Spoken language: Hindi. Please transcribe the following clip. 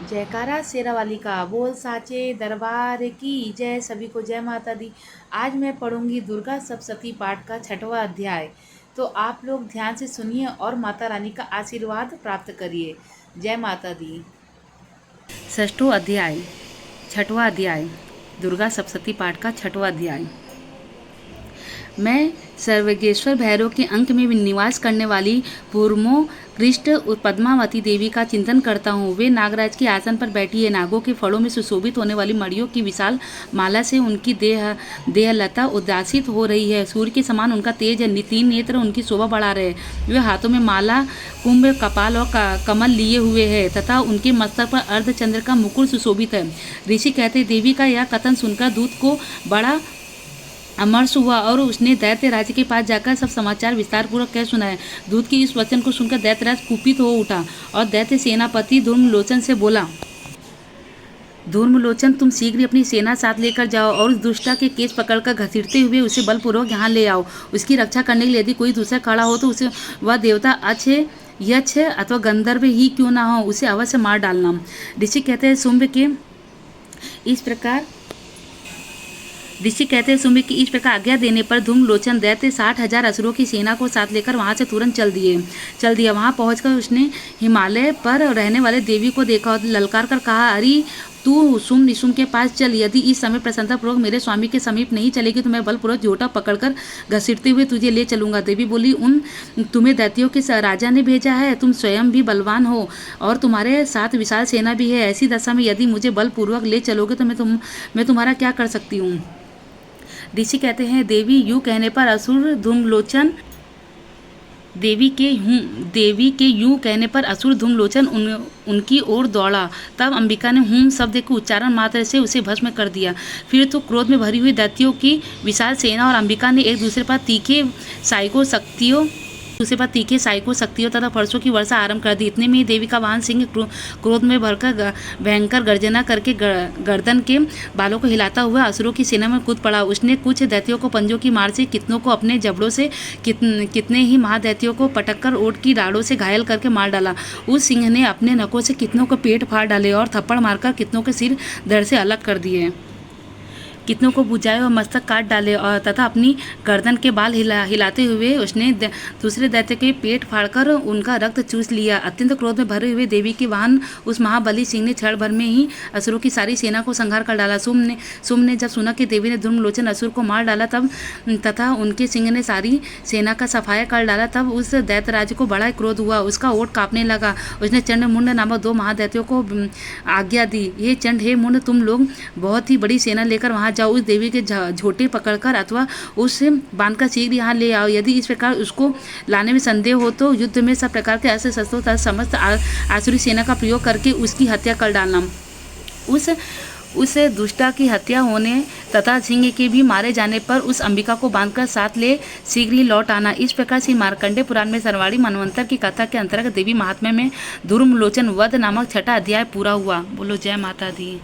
जयकारा शेरावाली का बोल साचे दरबार की जय। सभी को जय माता दी। आज मैं पढ़ूंगी दुर्गा सप्तशती पाठ का 6वां अध्याय। तो आप लोग ध्यान से सुनिए और माता रानी का आशीर्वाद प्राप्त करिए। जय माता दी। 6वां अध्याय 6वां अध्याय दुर्गा सप्तशती पाठ का 6वां अध्याय। मैं सर्वज्ञेश्वर भैरव के अंक में निवास करने वाली पूर्वो कृष्ण पद्मावती देवी का चिंतन करता हूँ। वे नागराज के आसन पर बैठी है। नागों के फलों में सुशोभित होने वाली मड़ियों की विशाल माला से उनकी देहलता उदासित हो रही है। सूर्य के समान उनका तेज है। 3 नेत्र उनकी शोभा बढ़ा रहे हैं। वे हाथों में माला, कुंभ, कपाल और कमल लिए हुए है तथा उनके मस्तक पर अर्धचंद्र का मुकुट सुशोभित है। ऋषि कहते देवी का यह कथन सुनकर दूत को बड़ा अमर्ष हुआ और उसने दैत्यराज के पास जाकर सब समाचार विस्तार पूर्वक कह सुनाया। दूत के इस वचन को सुनकर दैत्यराज कुपित हो उठा और दैत्य सेनापति धूम्रलोचन से बोला, धूम्रलोचन, तुम शीघ्र अपनी सेना साथ लेकर जाओ और उस दुष्टा के केस पकड़कर घसीटते हुए उसे बलपूर्वक यहाँ ले आओ। उसकी रक्षा करने के लिए यदि कोई दूसरा खड़ा हो तो उसे वह देवता अच्छे यक्ष अथवा गंधर्व ही क्यों ना हो, उसे अवश्य मार डालना। ऋषि कहते हैं शुंभ के इस प्रकार आज्ञा देने पर धूम्रलोचन दैत्य 60,000 असुरों की सेना को साथ लेकर वहां से तुरंत चल दिया। वहां पहुंचकर उसने हिमालय पर रहने वाले देवी को देखा और ललकार कर कहा, अरे तू सुम निशुम के पास चल। यदि इस समय प्रसन्नतापूर्वक मेरे स्वामी के समीप नहीं चलेगी तो मैं बलपूर्वक जोटा पकड़कर घसीटते हुए तुझे ले चलूंगा। देवी बोली, तुम्हें दैत्यों के राजा ने भेजा है। तुम स्वयं भी बलवान हो और तुम्हारे साथ विशाल सेना भी है। ऐसी दशा में यदि मुझे बलपूर्वक ले चलोगे तो मैं तुम्हारा क्या कर सकती हूँ। ऋषि कहते हैं देवी यूं कहने पर असुर धूम्रलोचन उनकी ओर दौड़ा। तब अंबिका ने हुम शब्द के उच्चारण मात्र से उसे भस्म कर दिया। फिर तो क्रोध में भरी हुई दैत्यों की विशाल सेना और अंबिका ने एक दूसरे पर तीखे साइको शक्तियों तथा फरसों की वर्षा आरंभ कर दी। इतने में ही देवी का वाहन सिंह क्रोध में भरकर भयंकर गर्जना करके गर्दन के बालों को हिलाता हुआ असुरों की सेना में कूद पड़ा। उसने कुछ दैत्यों को पंजों की मार से, कितनों को अपने जबड़ों से, कितने ही महादैत्यों को पटककर ओट की राड़ों से घायल करके मार डाला। उस सिंह ने अपने नखों से कितनों को पेट फाड़ डाले और थप्पड़ मारकर कितनों के सिर धड़ से अलग कर दिए। कितनों को बुझाए और मस्तक काट डाले और तथा अपनी गर्दन के बाल हिलाते हुए उसने दूसरे दैत्य के पेट फाड़कर उनका रक्त चूस लिया। अत्यंत क्रोध में भरे हुए देवी के वाहन उस महाबली सिंह ने क्षण भर में ही असुरों की सारी सेना को संहार कर डाला। सुम ने जब सुना कि देवी ने धूम्रलोचन असुर को मार डाला तथा उनके सिंह ने सारी सेना का सफाया कर डाला, तब उस दैत्यराज को बड़ा क्रोध हुआ। उसका ओठ कांपने लगा। उसने चंड मुंड नामक 2 महादैत्यों को आज्ञा दी, हे चंड, हे मुंड, तुम लोग बहुत ही बड़ी सेना लेकर वहां जाओ। उस देवी के झोटे पकड़कर अथवा उसे बांधकर शीघ्र यहाँ ले आओ। यदि इस प्रकार उसको लाने में संदेह हो तो युद्ध में सब प्रकार के अस्त्र शस्त्रों तथा समस्त आसुरी सेना का प्रयोग करके उसकी हत्या कर डालना। उस दुष्टा की हत्या होने तथा सिंह के भी मारे जाने पर उस अंबिका को बांधकर साथ ले शीघ्र ही लौट आना। इस प्रकार से मार्कंडेय पुराण में सर्वाणी मनवंतर की कथा के अंतर्गत देवी महात्म्य में धूम्रलोचन वध नामक 6वां अध्याय पूरा हुआ। बोलो जय माता दी।